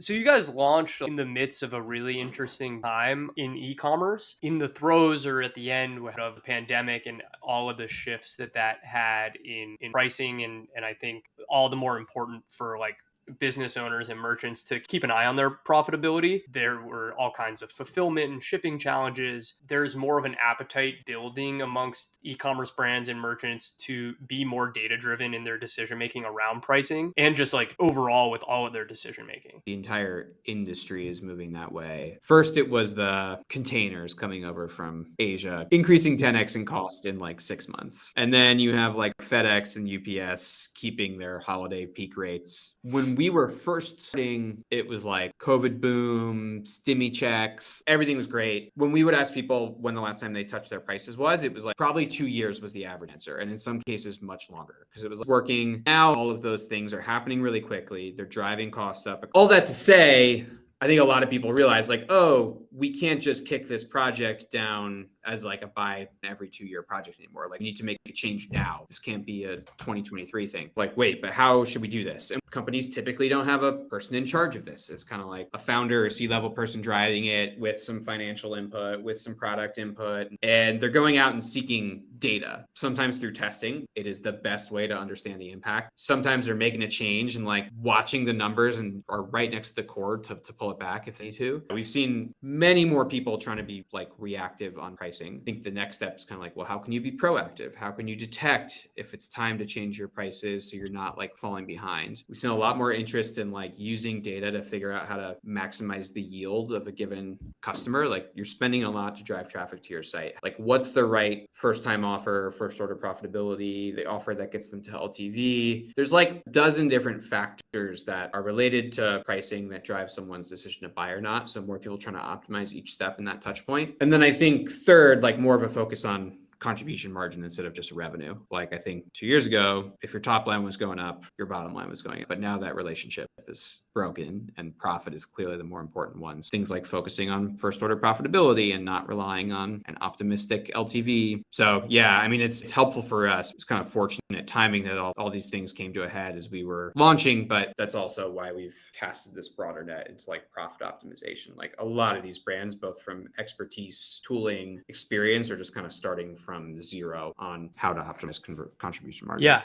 So you guys launched in the midst of a really interesting time in e-commerce, in the throes or at the end of the pandemic and all of the shifts that had in pricing and I think all the more important for like business owners and merchants to keep an eye on their profitability. There were all kinds of fulfillment and shipping challenges. There's more of an appetite building amongst e-commerce brands and merchants to be more data driven in their decision making around pricing and just like overall with all of their decision making. The entire industry is moving that way. First, it was the containers coming over from Asia, increasing 10x in cost in like 6 months. And then you have like FedEx and UPS keeping their holiday peak rates. When we were first starting, it was like COVID boom, stimmy checks, everything was great. When we would ask people when the last time they touched their prices was, it was like probably 2 years was the average answer. And in some cases, much longer because it was working. Now, all of those things are happening really quickly. They're driving costs up. All that to say, I think a lot of people realize like, oh, we can't just kick this project down as like a buy every 2-year project anymore. Like we need to make a change now. This can't be a 2023 thing. Like, wait, but how should we do this? And companies typically don't have a person in charge of this. It's kind of like a founder or C-level person driving it with some financial input, with some product input, and they're going out and seeking data. Sometimes through testing, it is the best way to understand the impact. Sometimes they're making a change and like watching the numbers and are right next to the cord to pull it back if they need to. We've seen many more people trying to be like reactive on pricing. I think the next step is kind of like, well, how can you be proactive? How can you detect if it's time to change your prices so you're not like falling behind? We've seen a lot more interest in like using data to figure out how to maximize the yield of a given customer. Like you're spending a lot to drive traffic to your site. Like what's the right first time offer, first order profitability, the offer that gets them to LTV? There's like a dozen different factors that are related to pricing that drive someone's decision to buy or not. So more people trying to optimize each step in that touch point. And then I think third, like more of a focus on contribution margin instead of just revenue. Like I think 2 years ago, if your top line was going up, your bottom line was going up. But now that relationship is broken and profit is clearly the more important ones. Things like focusing on first order profitability and not relying on an optimistic LTV. So yeah, I mean, it's helpful for us. It's kind of fortunate timing that all these things came to a head as we were launching, but that's also why we've casted this broader net into like profit optimization. Like a lot of these brands, both from expertise, tooling, experience, are just kind of starting from zero on how to optimize contribution margin. Yeah.